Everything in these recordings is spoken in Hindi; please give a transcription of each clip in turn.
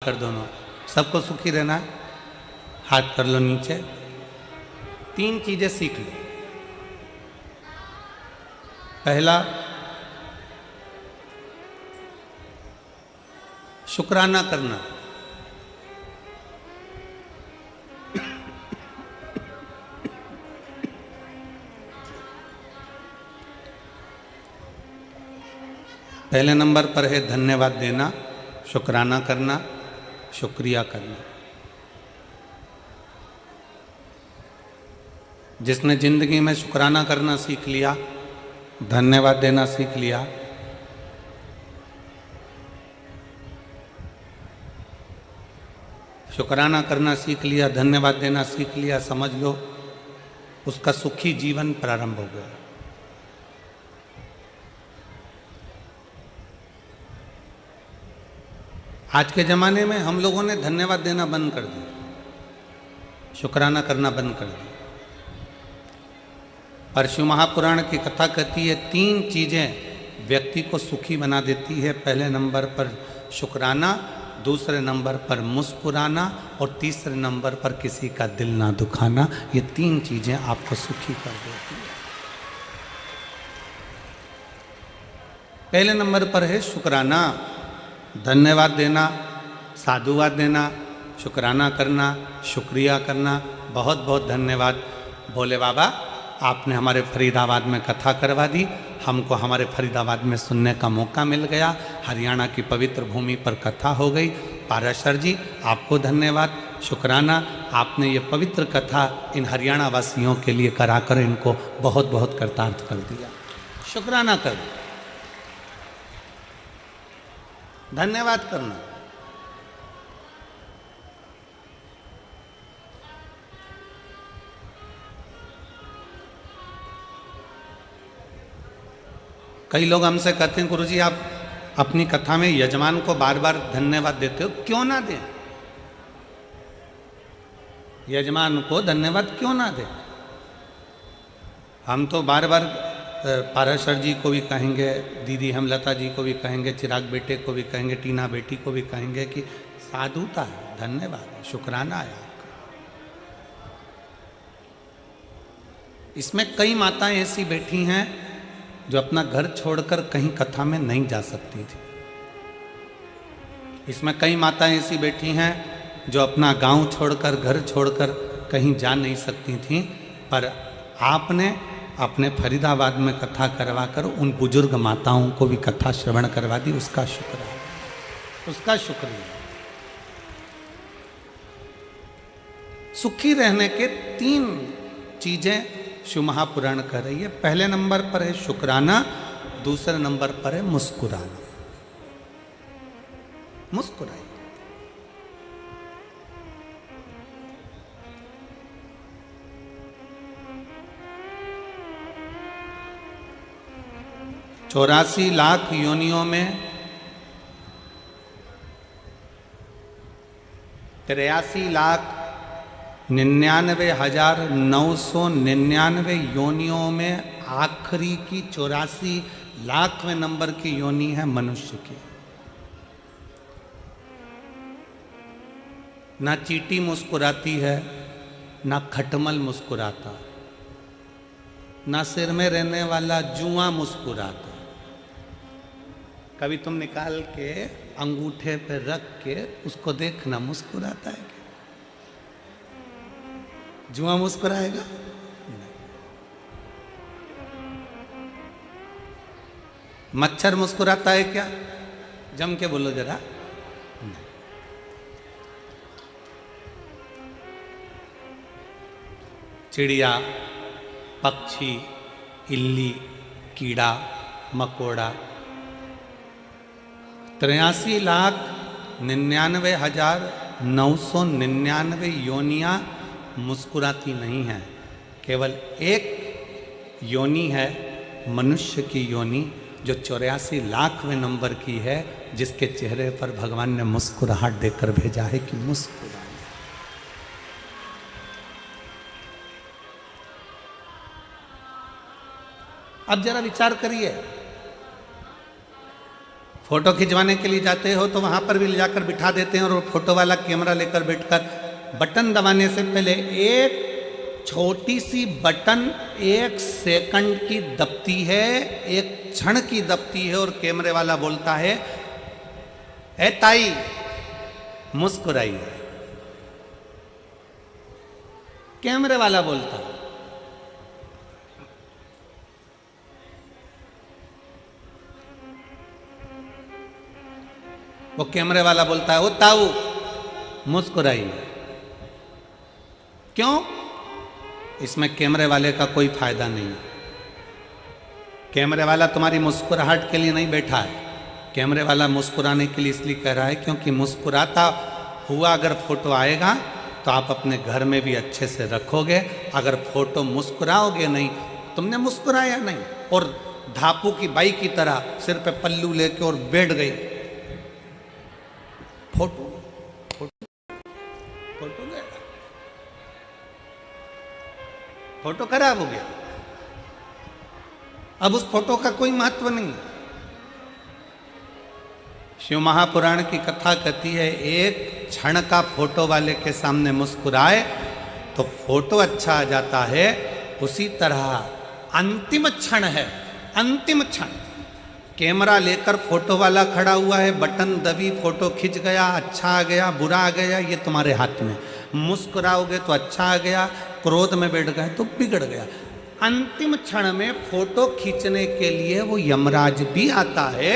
कर दोनों, सबको सुखी रहना है। हाथ कर लो नीचे। 3 चीजें सीख लो। पहला, शुक्राना करना। पहले नंबर पर है धन्यवाद देना, शुक्राना करना, शुक्रिया करना। जिसने जिंदगी में शुक्राना करना सीख लिया, धन्यवाद देना सीख लिया, शुक्राना करना सीख लिया, धन्यवाद देना सीख लिया, समझ लो उसका सुखी जीवन प्रारंभ हो गया। आज के ज़माने में हम लोगों ने धन्यवाद देना बंद कर दिया, शुक्राना करना बंद कर दिया। पर शिव महापुराण की कथा कहती है 3 चीज़ें व्यक्ति को सुखी बना देती है। पहले नंबर पर शुक्राना, दूसरे नंबर पर मुस्कुराना और तीसरे नंबर पर किसी का दिल ना दुखाना। ये 3 चीज़ें आपको सुखी कर देती है। पहले नंबर पर है शुक्राना, धन्यवाद देना, साधुवाद देना, शुक्राना करना, शुक्रिया करना। बहुत बहुत धन्यवाद भोले बाबा, आपने हमारे फरीदाबाद में कथा करवा दी, हमको हमारे फरीदाबाद में सुनने का मौका मिल गया। हरियाणा की पवित्र भूमि पर कथा हो गई। पाराशर जी आपको धन्यवाद, शुक्राना, आपने ये पवित्र कथा इन हरियाणा वासियों के लिए कराकर इनको बहुत बहुत कृतार्थ कर दिया। शुक्राना कर, धन्यवाद करना। कई लोग हमसे कहते हैं गुरुजी आप अपनी कथा में यजमान को बार बार धन्यवाद देते हो, क्यों ना दें? यजमान को धन्यवाद क्यों ना दें? हम तो बार बार पाराशर जी को भी कहेंगे, दीदी हेमलता जी को भी कहेंगे, चिराग बेटे को भी कहेंगे, टीना बेटी को भी कहेंगे कि साधुता है, धन्यवाद है, शुक्राना है आपका। इसमें कई माताएं ऐसी बैठी हैं जो अपना घर छोड़कर कहीं कथा में नहीं जा सकती थी। इसमें कई माताएं ऐसी बैठी हैं जो अपना गांव छोड़कर, घर छोड़कर कहीं जा नहीं सकती थीं, पर आपने अपने फरीदाबाद में कथा करवाकर उन बुजुर्ग माताओं को भी कथा श्रवण करवा दी। उसका शुक्र है, उसका शुक्रिया। सुखी रहने के 3 चीजें शिव महापुराण कह रही है। पहले नंबर पर है शुक्राना, दूसरे नंबर पर है मुस्कुराना। मुस्कुराइए। चौरासी लाख योनियों में 83,99,999 योनियों में आखिरी की 84 लाखवें नंबर की योनि है मनुष्य की। ना चींटी मुस्कुराती है, ना खटमल मुस्कुराता, ना सिर में रहने वाला जुआ मुस्कुराता। कभी तुम निकाल के अंगूठे पे रख के उसको देखना, मुस्कुराता है क्या? जुआ मुस्कुराएगा? मच्छर मुस्कुराता है क्या? जम के बोलो जरा। चिड़िया, पक्षी, इल्ली, कीड़ा, मकोड़ा, 83,99,999 योनियां मुस्कुराती नहीं है। केवल एक योनि है मनुष्य की योनि, जो 84 लाखवें नंबर की है, जिसके चेहरे पर भगवान ने मुस्कुराहट देकर भेजा है कि मुस्कुराए। अब जरा विचार करिए, फोटो खिंचवाने के लिए जाते हो तो वहाँ पर भी ले जाकर बिठा देते हैं और वो फोटो वाला कैमरा लेकर बैठकर बटन दबाने से पहले एक छोटी सी बटन 1 सेकंड की दबती है, 1 क्षण की दबती है और कैमरे वाला बोलता है, ए ताई मुस्कुराइए। कैमरे वाला बोलता है। वो कैमरे वाला बोलता है, ओ ताऊ मुस्कुराइए। क्यों? इसमें कैमरे वाले का कोई फायदा नहीं है। कैमरे वाला तुम्हारी मुस्कुराहट के लिए नहीं बैठा है। कैमरे वाला मुस्कुराने के लिए इसलिए कह रहा है क्योंकि मुस्कुराता हुआ अगर फोटो आएगा तो आप अपने घर में भी अच्छे से रखोगे। अगर फोटो मुस्कुराओगे नहीं, तुमने मुस्कुराया नहीं और धापू की बाई की तरह सिर पे पल्लू लेके और बैठ गई, फोटो फोटो फोटो ले, फोटो खराब हो गया। अब उस फोटो का कोई महत्व नहीं है। शिव महापुराण की कथा कहती है, एक क्षण का फोटो वाले के सामने मुस्कुराए तो फोटो अच्छा आ जाता है। उसी तरह अंतिम क्षण है, अंतिम क्षण। कैमरा लेकर फोटो वाला खड़ा हुआ है, बटन दबी, फोटो खिंच गया, अच्छा आ गया, बुरा आ गया, ये तुम्हारे हाथ में। मुस्कुराओगे तो अच्छा आ गया, क्रोध में बैठ गए तो बिगड़ गया। अंतिम क्षण में फोटो खींचने के लिए वो यमराज भी आता है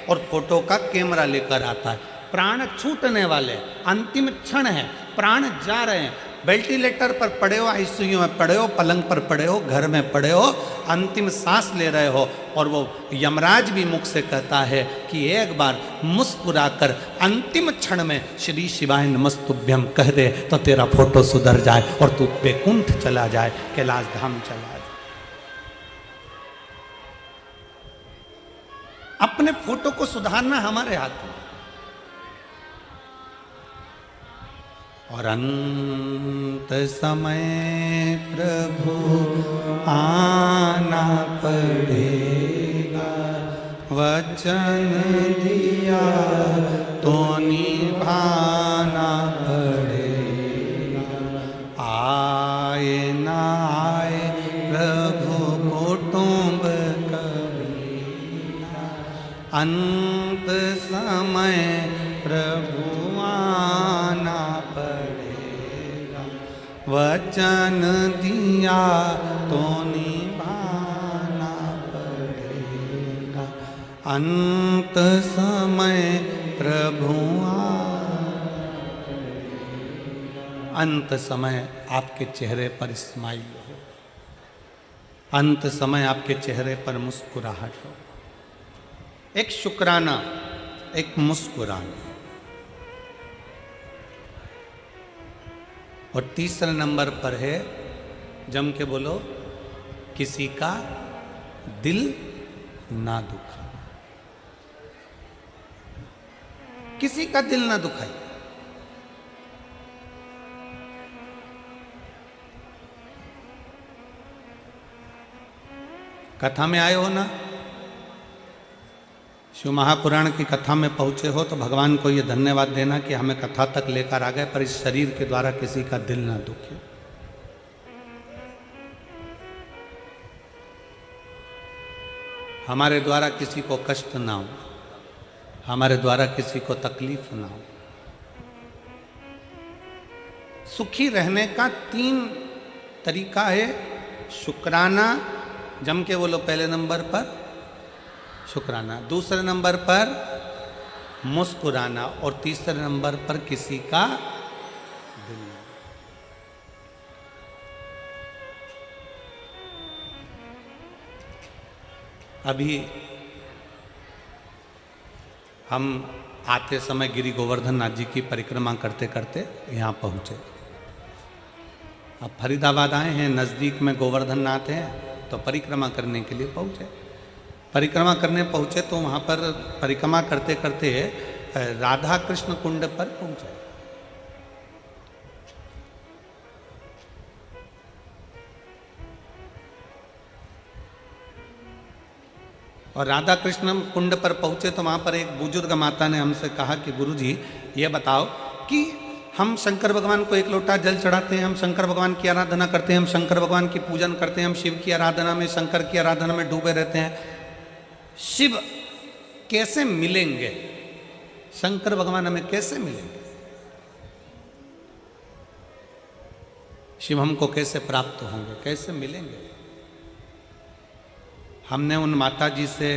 और फोटो का कैमरा लेकर आता है। प्राण छूटने वाले, अंतिम क्षण है, प्राण जा रहे हैं। वेंटिलेटर पर पड़े हो, आईसीयू में पड़े हो, पलंग पर पड़े हो, घर में पड़े हो, अंतिम सांस ले रहे हो और वो यमराज भी मुख से कहता है कि एक बार मुस्कुराकर अंतिम क्षण में श्री शिवाय नमस्तुभ्यम कह दे तो तेरा फोटो सुधर जाए और तू वैकुंठ चला जाए, कैलाश धाम चला जाए। अपने फोटो को सुधारना हमारे हाथ में। और अंत समय प्रभु आना पड़ेगा, वचन दिया तो निभाना पड़ेगा। आए ना आए प्रभु कुटुंब कबीरा, अंत समय प्रभु आना पड़ेगा, वचन दिया तो निभाना पड़ेगा। अंत समय प्रभु अंत समय आपके चेहरे पर स्माइल हो, अंत समय आपके चेहरे पर मुस्कुराहट हो, एक शुक्राना, एक मुस्कुराना। और तीसरे नंबर पर है, जम के बोलो, किसी का दिल ना दुखा, किसी का दिल ना दुखाई। कथा में आए हो ना, शिव महापुराण की कथा में पहुंचे हो तो भगवान को ये धन्यवाद देना कि हमें कथा तक लेकर आ गए, पर इस शरीर के द्वारा किसी का दिल ना दुखे। हमारे द्वारा किसी को कष्ट ना हो, हमारे द्वारा किसी को तकलीफ ना हो। सुखी रहने का 3 तरीका है। शुक्राना, जम के बोलो, पहले नंबर पर शुक्राना, दूसरे नंबर पर मुस्कुराना और तीसरे नंबर पर किसी का दिल। अभी हम आते समय गिरि गोवर्धन नाथ जी की परिक्रमा करते करते यहाँ पहुँचे। अब फरीदाबाद आए हैं, नज़दीक में गोवर्धन नाथ हैं, तो परिक्रमा करने के लिए पहुँचे। परिक्रमा करने पहुँचे तो वहाँ पर परिक्रमा करते करते राधा कृष्ण कुंड पर पहुँचे। और राधा कृष्ण कुंड पर पहुँचे तो वहाँ पर एक बुजुर्ग माता ने हमसे कहा कि गुरुजी ये बताओ कि हम शंकर भगवान को एक लोटा जल चढ़ाते हैं, हम शंकर भगवान की आराधना करते हैं, हम शंकर भगवान की पूजन करते हैं, हम शिव की आराधना में, शंकर की आराधना में डूबे रहते हैं, शिव कैसे मिलेंगे? शंकर भगवान हमें कैसे मिलेंगे? शिव हमको कैसे प्राप्त होंगे, कैसे मिलेंगे? हमने उन माता जी से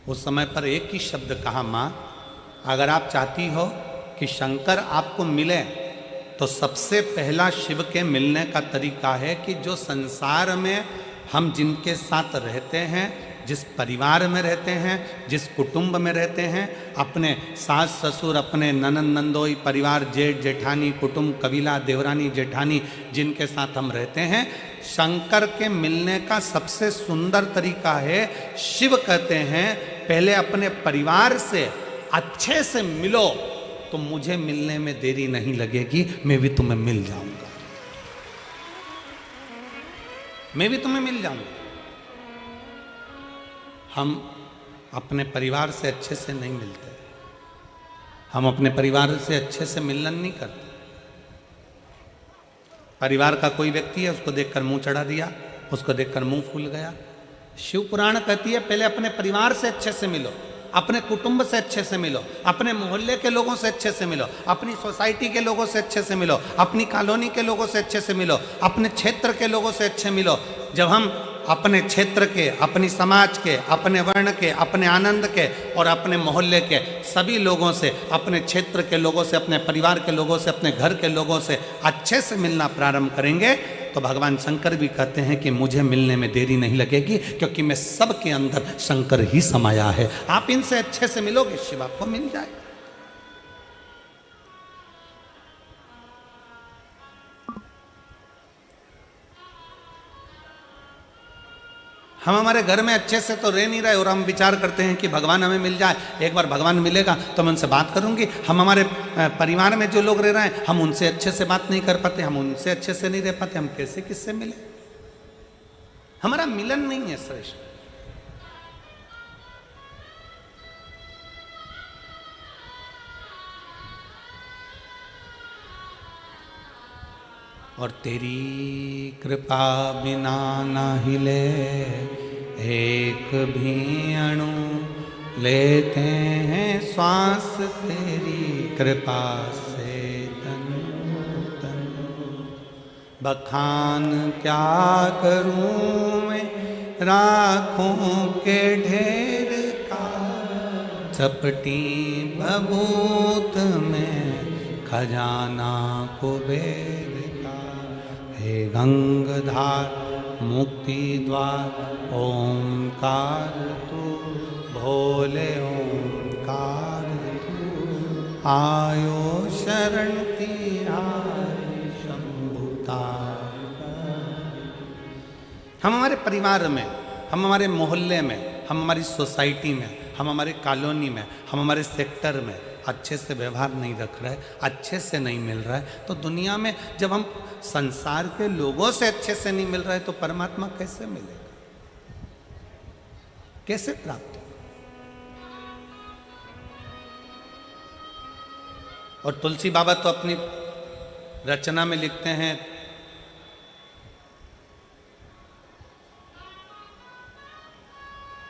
उस समय पर एक ही शब्द कहा, माँ अगर आप चाहती हो कि शंकर आपको मिले तो सबसे पहला शिव के मिलने का तरीका है कि जो संसार में हम जिनके साथ रहते हैं, जिस परिवार में रहते हैं, जिस कुटुंब में रहते हैं, अपने सास ससुर, अपने ननंद नंदोई, परिवार, जेठ जेठानी, कुटुंब, कबीला, देवरानी जेठानी, जिनके साथ हम रहते हैं, शंकर के मिलने का सबसे सुंदर तरीका है, शिव कहते हैं पहले अपने परिवार से अच्छे से मिलो तो मुझे मिलने में देरी नहीं लगेगी, मैं भी तुम्हें मिल जाऊंगा, मैं भी तुम्हें मिल जाऊंगा। हम अपने परिवार से अच्छे से नहीं मिलते, हम अपने परिवार से अच्छे से मिलन नहीं करते। परिवार का कोई व्यक्ति है, उसको देखकर मुंह चढ़ा दिया, उसको देखकर मुंह फूल गया। शिव पुराण कहती है पहले अपने परिवार से अच्छे से मिलो, अपने कुटुंब से अच्छे से मिलो, अपने मोहल्ले के लोगों से अच्छे से मिलो, अपनी सोसाइटी के लोगों से अच्छे से मिलो, अपनी कॉलोनी के लोगों से अच्छे से मिलो, अपने क्षेत्र के लोगों से अच्छे मिलो। जब हम अपने क्षेत्र के, अपनी समाज के, अपने वर्ण के, अपने आनंद के और अपने मोहल्ले के सभी लोगों से, अपने क्षेत्र के लोगों से, अपने परिवार के लोगों से, अपने घर के लोगों से अच्छे से मिलना प्रारंभ करेंगे तो भगवान शंकर भी कहते हैं कि मुझे मिलने में देरी नहीं लगेगी, क्योंकि मैं सबके अंदर शंकर ही समाया है। आप इनसे अच्छे से मिलोगे, शिव आपको मिल जाएगा। हम हमारे घर में अच्छे से तो रह नहीं रहे और हम विचार करते हैं कि भगवान हमें मिल जाए, एक बार भगवान मिलेगा तो मैं उनसे बात करूंगी। हम हमारे परिवार में जो लोग रह रहे हैं, हम उनसे अच्छे से बात नहीं कर पाते, हम उनसे अच्छे से नहीं रह पाते, हम कैसे किससे मिले? हमारा मिलन नहीं है श्रेष्ठ। और तेरी कृपा बिना ना हिले एक भी अणु, लेते हैं श्वास तेरी कृपा से तन तन। बखान क्या करूं मैं राखों के ढेर का, चपटी बबूत में खजाना कुबेर। हे गंगधार मुक्ति द्वार ओंकार तू, भोले ओंकार तू, आयो शरण तिहारी शंभुता। हम हमारे परिवार में, हम हमारे मोहल्ले में, हम हमारी सोसाइटी में, हम हमारे कॉलोनी में, हम हमारे सेक्टर में अच्छे से व्यवहार नहीं रख रहे, अच्छे से नहीं मिल रहा है, तो दुनिया में जब हम संसार के लोगों से अच्छे से नहीं मिल रहे तो परमात्मा कैसे मिलेगा, कैसे प्राप्त होगा? और तुलसी बाबा तो अपनी रचना में लिखते हैं,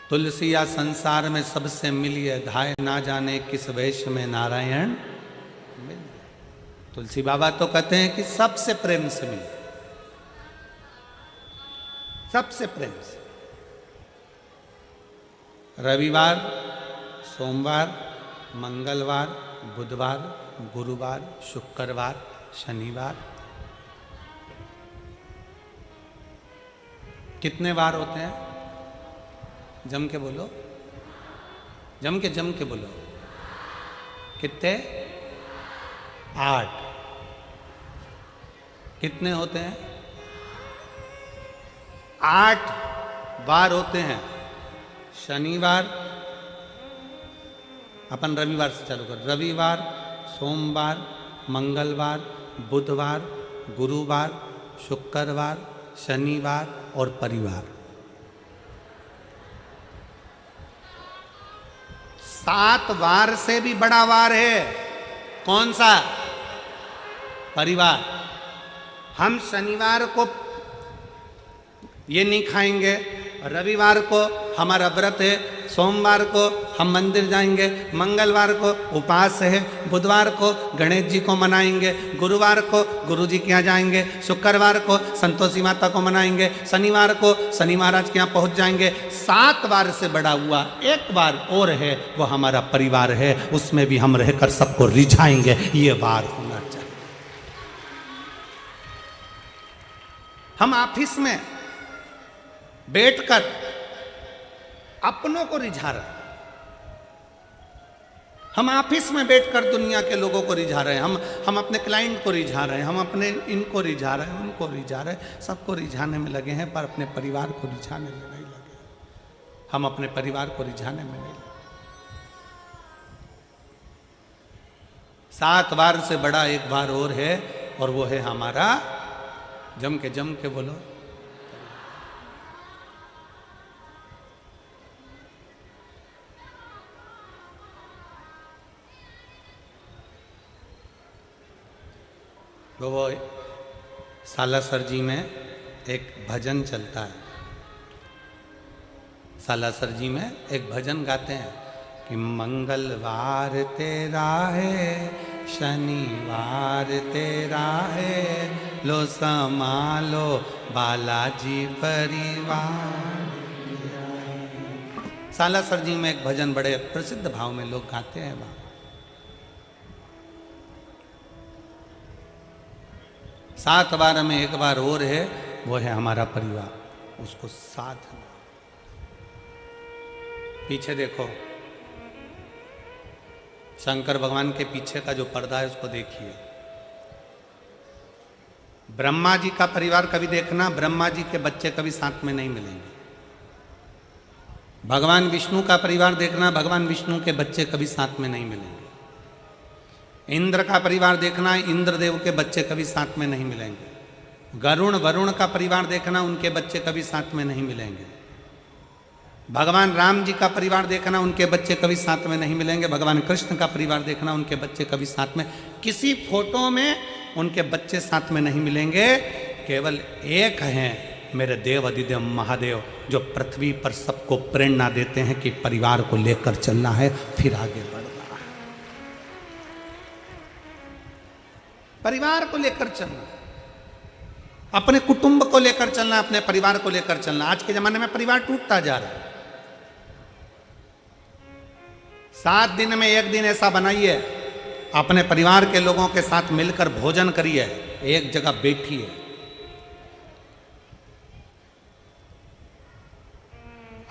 तुलसिया संसार में सबसे मिलिए, धाय ना जाने किस वेश में नारायण मिल। तुलसी बाबा तो कहते हैं कि सबसे प्रेम से मिले, सबसे प्रेम से। रविवार, सोमवार, मंगलवार, बुधवार, गुरुवार, शुक्रवार, शनिवार, कितने बार होते हैं? जम के बोलो, जम के बोलो। कितने? 8। कितने होते हैं? 8 बार होते हैं। शनिवार, अपन रविवार से चालू कर, रविवार, सोमवार, मंगलवार, बुधवार, गुरुवार, शुक्रवार, शनिवार और परिवार। 7 वार से भी बड़ा वार है। कौन सा? परिवार। हम शनिवार को ये नहीं खाएंगे, रविवार को हमारा व्रत है, सोमवार को हम मंदिर जाएंगे, मंगलवार को उपास है, बुधवार को गणेश जी को मनाएंगे, गुरुवार को गुरु जी के यहाँ जाएंगे, शुक्रवार को संतोषी माता को मनाएंगे, शनिवार को शनि महाराज के यहाँ पहुँच जाएंगे। 7 वार से बड़ा हुआ एक वार और है, वो हमारा परिवार है। उसमें भी हम रहकर सबको रिझाएंगे। ये वार होना चाहिए। हम ऑफिस में बैठकर अपनों को रिझा रहे हैं, हम ऑफिस में बैठकर दुनिया के लोगों को रिझा रहे हैं, हम अपने क्लाइंट को रिझा रहे हैं, हम अपने इनको रिझा रहे हैं, उनको रिझा रहे हैं, सबको रिझाने में लगे हैं, पर अपने परिवार को रिझाने में नहीं लगे। हम अपने परिवार को रिझाने में नहीं लगे। 7 वार से बड़ा एक वार और है, और वो है हमारा, जम के बोलो, तो वो सालासर जी में एक भजन चलता है। सालासर जी में एक भजन गाते हैं कि मंगलवार तेरा है, शनिवार तेरा है, लो संभालो बालाजी परिवार। सालासर जी में एक भजन बड़े प्रसिद्ध भाव में लोग गाते हैं। वहाँ 7 वार में एक बार और है, वो है हमारा परिवार, उसको साधना। पीछे देखो, शंकर भगवान के पीछे का जो पर्दा है उसको देखिए। ब्रह्मा जी का परिवार कभी देखना, ब्रह्मा जी के बच्चे कभी साथ में नहीं मिलेंगे। भगवान विष्णु का परिवार देखना, भगवान विष्णु के बच्चे कभी साथ में नहीं मिलेंगे। इंद्र का परिवार देखना, इंद्रदेव के बच्चे कभी साथ में नहीं मिलेंगे। वरुण का परिवार देखना, उनके बच्चे कभी साथ में नहीं मिलेंगे। भगवान राम जी का परिवार देखना, उनके बच्चे कभी साथ में नहीं मिलेंगे। भगवान कृष्ण का परिवार देखना, उनके बच्चे कभी साथ में, किसी फोटो में उनके बच्चे साथ में नहीं मिलेंगे। केवल एक हैं मेरे देव अधिदेव महादेव, जो पृथ्वी पर सबको प्रेरणा देते हैं कि परिवार को लेकर चलना है, फिर आगे बढ़ना है। परिवार को लेकर चलना, अपने कुटुंब को लेकर चलना, अपने परिवार को लेकर चलना। आज के जमाने में परिवार टूटता जा रहा है। 7 दिन में एक दिन ऐसा बनाइए, अपने परिवार के लोगों के साथ मिलकर भोजन करिए, एक जगह बैठिए।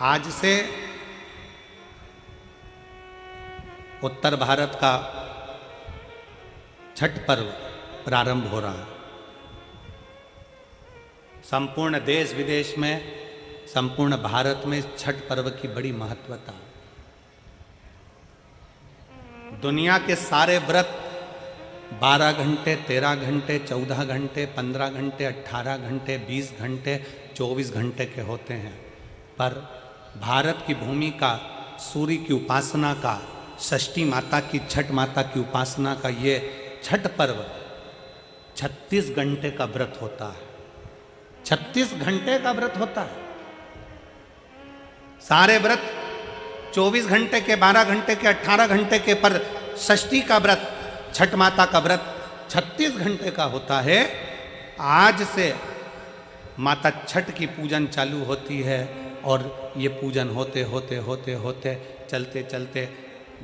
आज से उत्तर भारत का छठ पर्व प्रारंभ हो रहा है। संपूर्ण देश विदेश में, संपूर्ण भारत में छठ पर्व की बड़ी महत्वता। दुनिया के सारे व्रत 12 घंटे, 13 घंटे, 14 घंटे, 15 घंटे, 18 घंटे, 20 घंटे, 24 घंटे के होते हैं, पर भारत की भूमि का, सूर्य की उपासना का, षष्ठी माता की, छठ माता की उपासना का ये छठ पर्व 36 घंटे का व्रत होता है। 36 घंटे का व्रत होता है। सारे व्रत 24 घंटे के, 12 घंटे के, 18 घंटे के, पर षष्ठी का व्रत, छठ माता का व्रत 36 घंटे का होता है। आज से माता छठ की पूजन चालू होती है, और ये पूजन होते होते होते होते चलते चलते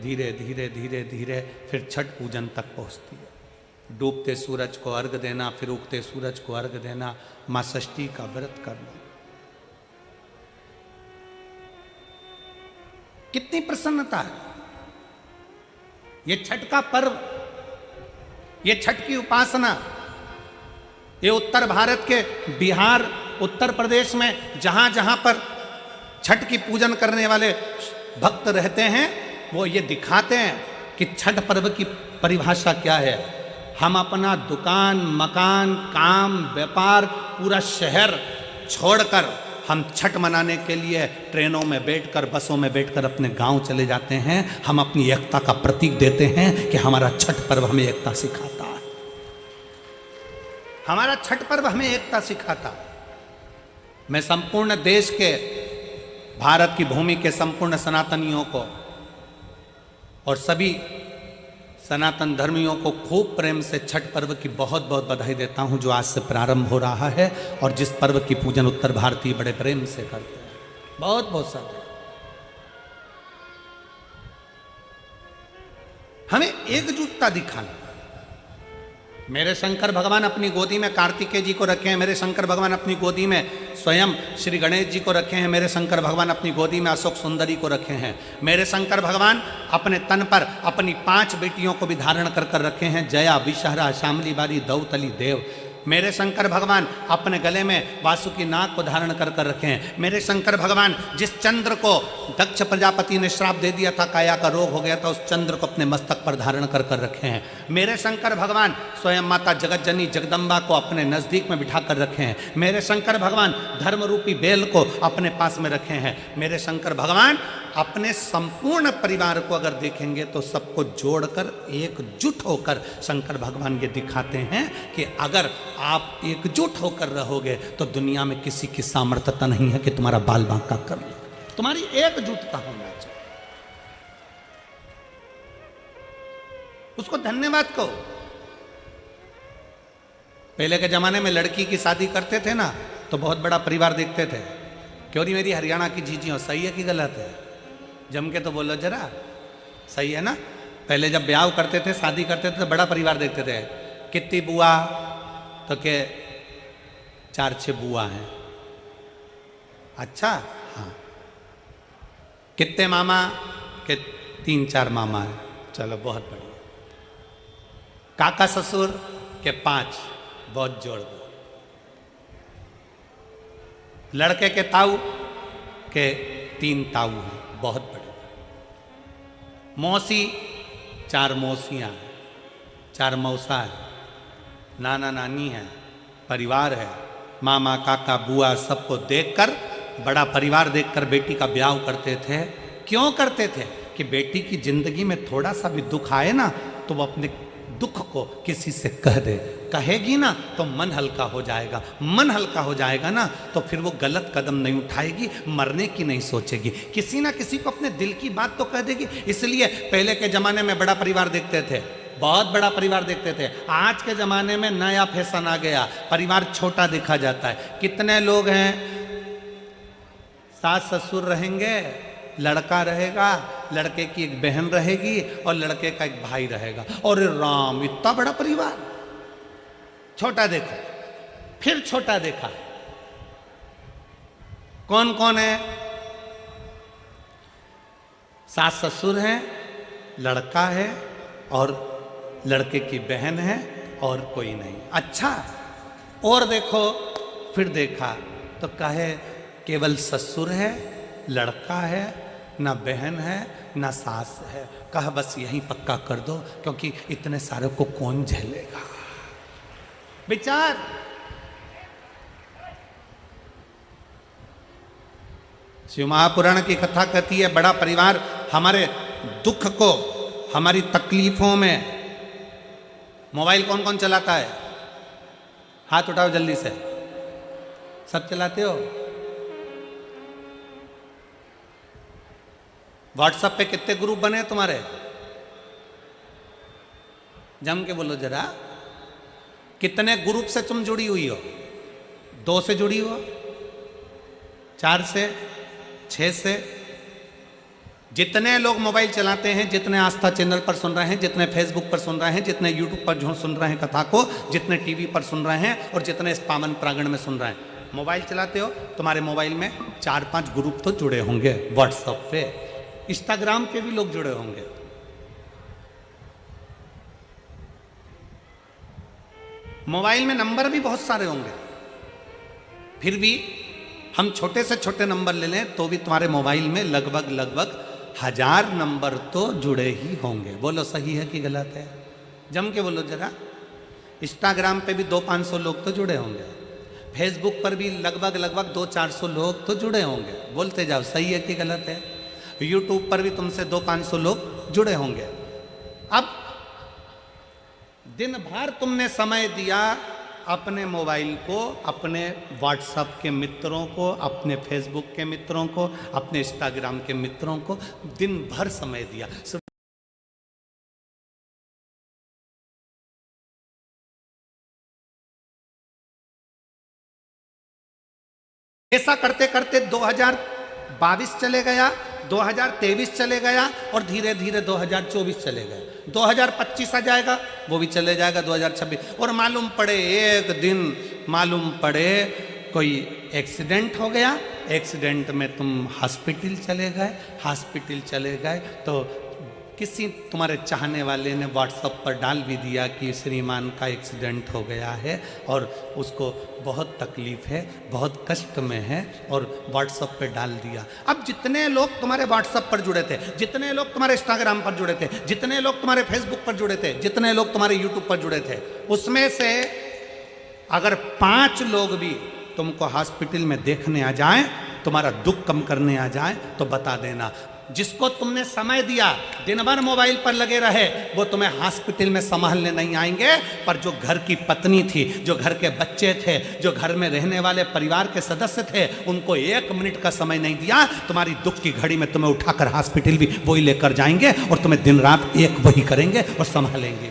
धीरे धीरे धीरे धीरे फिर छठ पूजन तक पहुँचती है। डूबते सूरज को अर्घ देना, फिर उगते सूरज को अर्घ देना, माँ षष्ठी का व्रत करना। कितनी प्रसन्नता है। ये छठ का पर्व, ये छठ की उपासना, ये उत्तर भारत के बिहार, उत्तर प्रदेश में जहां जहां पर छठ की पूजन करने वाले भक्त रहते हैं, वो ये दिखाते हैं कि छठ पर्व की परिभाषा क्या है। हम अपना दुकान, मकान, काम, व्यापार, पूरा शहर छोड़कर हम छठ मनाने के लिए ट्रेनों में बैठकर, बसों में बैठकर अपने गांव चले जाते हैं। हम अपनी एकता का प्रतीक देते हैं कि हमारा छठ पर्व हमें एकता सिखाता है। हमारा छठ पर्व हमें एकता सिखाता है। मैं संपूर्ण देश के, भारत की भूमि के संपूर्ण सनातनियों को और सभी सनातन धर्मियों को खूब प्रेम से छठ पर्व की बहुत बहुत बधाई देता हूं, जो आज से प्रारंभ हो रहा है और जिस पर्व की पूजन उत्तर भारतीय बड़े प्रेम से करते हैं। बहुत बहुत सारे हमें एकजुटता दिखाना। मेरे शंकर भगवान अपनी गोदी में कार्तिकेय जी को रखे हैं, मेरे शंकर भगवान अपनी गोदी में स्वयं श्री गणेश जी को रखे हैं, मेरे शंकर भगवान अपनी गोदी में अशोक सुंदरी को रखे हैं, मेरे शंकर भगवान अपने तन पर अपनी 5 बेटियों को भी धारण कर कर रखे हैं, जया, विषहरा, श्यामली बारी, दौतली, देव। मेरे शंकर भगवान अपने गले में वासुकी नाग को धारण कर कर रखे हैं। मेरे शंकर भगवान जिस चंद्र को दक्ष प्रजापति ने श्राप दे दिया था, काया का रोग हो गया था, उस चंद्र को अपने मस्तक पर धारण कर कर रखे हैं। मेरे शंकर भगवान स्वयं माता जगतजनी जगदम्बा को अपने नजदीक में बिठा कर रखे हैं। मेरे शंकर भगवान धर्म रूपी बेल को अपने पास में रखे हैं। मेरे शंकर भगवान अपने संपूर्ण परिवार को अगर देखेंगे तो सबको जोड़कर एकजुट होकर शंकर भगवान ये दिखाते हैं कि अगर आप एकजुट होकर रहोगे तो दुनिया में किसी की सामर्थ्यता नहीं है कि तुम्हारा बाल बांका कर ले। तुम्हारी एकजुटता होना चाहिए। उसको धन्यवाद कहो। पहले के जमाने में लड़की की शादी करते थे ना तो बहुत बड़ा परिवार देखते थे। क्यों नहीं मेरी हरियाणा की जीजियों, सही है कि गलत है? जम के तो बोलो जरा, सही है ना? पहले जब ब्याह करते थे, शादी करते थे तो बड़ा परिवार देखते थे। कितनी बुआ? तो के 4-6 बुआ हैं। अच्छा, हाँ। कितने मामा? के 3-4 मामा हैं। चलो बहुत बढ़िया। काका ससुर के 5, बहुत जोड़ दो। लड़के के ताऊ के 3 ताऊ हैं, बहुत बढ़िया। मौसी 4 मौसियाँ, 4 मौसा है, नाना नानी है, परिवार है, मामा काका बुआ सबको देखकर, बड़ा परिवार देखकर बेटी का ब्याह करते थे। क्यों करते थे? कि बेटी की जिंदगी में थोड़ा सा भी दुख आए ना तो वो अपने दुख को किसी से कह दे। कहेगी ना तो मन हल्का हो जाएगा। मन हल्का हो जाएगा ना तो फिर वो गलत कदम नहीं उठाएगी, मरने की नहीं सोचेगी, किसी ना किसी को अपने दिल की बात तो कह देगी। इसलिए पहले के ज़माने में बड़ा परिवार देखते थे, बहुत बड़ा परिवार देखते थे। आज के ज़माने में नया फैशन आ गया, परिवार छोटा देखा जाता है। कितने लोग हैं? सास ससुर रहेंगे, लड़का रहेगा, लड़के की एक बहन रहेगी और लड़के का एक भाई रहेगा। और राम, इतना बड़ा परिवार। छोटा देखो, फिर छोटा देखा। कौन कौन है? सास ससुर हैं, लड़का है और लड़के की बहन है और कोई नहीं। अच्छा, और देखो, फिर देखा तो कहे केवल ससुर है, लड़का है, ना बहन है, ना सास है। कहा बस यहीं पक्का कर दो, क्योंकि इतने सारे को कौन झेलेगा। विचार। शिव महापुराण की कथा कहती है, बड़ा परिवार हमारे दुख को, हमारी तकलीफों में। मोबाइल कौन कौन चलाता है? हाथ उठाओ जल्दी से। सब चलाते हो? व्हाट्सएप पे कितने ग्रुप बने तुम्हारे? जम के बोलो जरा। कितने ग्रुप से तुम जुड़ी हुई हो? 2 से जुड़ी हो? 4 से? 6 से? जितने लोग मोबाइल चलाते हैं, जितने आस्था चैनल पर सुन रहे हैं, जितने फेसबुक पर सुन रहे हैं, जितने यूट्यूब पर जो सुन रहे हैं कथा को, जितने टीवी पर सुन रहे हैं और जितने इस पावन प्रांगण में सुन रहे हैं, मोबाइल चलाते हो, तुम्हारे मोबाइल में 4-5 ग्रुप तो जुड़े होंगे। व्हाट्सएप पे, इंस्टाग्राम पे भी लोग जुड़े होंगे। मोबाइल में नंबर भी बहुत सारे होंगे। फिर भी हम छोटे से छोटे नंबर ले लें तो भी तुम्हारे मोबाइल में लगभग 1000 नंबर तो जुड़े ही होंगे। बोलो सही है कि गलत है? जम के बोलो जरा। इंस्टाग्राम पे भी 200-500 लोग तो जुड़े होंगे। फेसबुक पर भी लगभग 200-400 लोग तो जुड़े होंगे, बोलते जाओ सही है कि गलत है। यूट्यूब पर भी तुमसे 200-500 लोग जुड़े होंगे। अब दिन भर तुमने समय दिया अपने मोबाइल को, अपने व्हाट्सएप के मित्रों को, अपने फेसबुक के मित्रों को, अपने इंस्टाग्राम के मित्रों को दिन भर समय दिया। ऐसा करते करते 2022 चले गया, 2023 चले गया और धीरे धीरे 2024 चले गए। 2025 आ जाएगा, वो भी चले जाएगा 2026। और मालूम पड़े एक दिन मालूम पड़े कोई एक्सीडेंट हो गया, एक्सीडेंट में तुम हॉस्पिटल चले गए, हॉस्पिटल चले गए तो किसी तुम्हारे चाहने वाले ने व्हाट्सएप पर डाल भी दिया कि श्रीमान का एक्सीडेंट हो गया है और उसको बहुत तकलीफ है, बहुत कष्ट में है, और व्हाट्सएप पे डाल दिया। अब जितने लोग तुम्हारे व्हाट्सएप पर जुड़े थे, जितने लोग तुम्हारे इंस्टाग्राम पर जुड़े थे, जितने लोग तुम्हारे फेसबुक पर जुड़े थे, जितने लोग तुम्हारे यूट्यूब पर जुड़े थे, उसमें से अगर 5 लोग भी तुमको हॉस्पिटल में देखने आ जाएं, तुम्हारा दुख कम करने आ जाएं, तो बता देना जिसको तुमने समय दिया, दिन भर मोबाइल पर लगे रहे, वो तुम्हें हॉस्पिटल में संभालने नहीं आएंगे। पर जो घर की पत्नी थी, जो घर के बच्चे थे, जो घर में रहने वाले परिवार के सदस्य थे, उनको 1 मिनट का समय नहीं दिया, तुम्हारी दुख की घड़ी में तुम्हें उठाकर हॉस्पिटल भी वही लेकर जाएंगे और तुम्हें दिन रात एक वही करेंगे और संभालेंगे।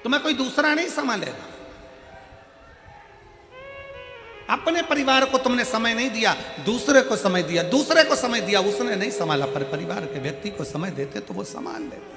तुम्हें कोई दूसरा नहीं संभालेगा। अपने परिवार को तुमने समय नहीं दिया, दूसरे को समय दिया, दूसरे को समय दिया, उसने नहीं संभाला। पर परिवार के व्यक्ति को समय देते तो वो संभाल लेते।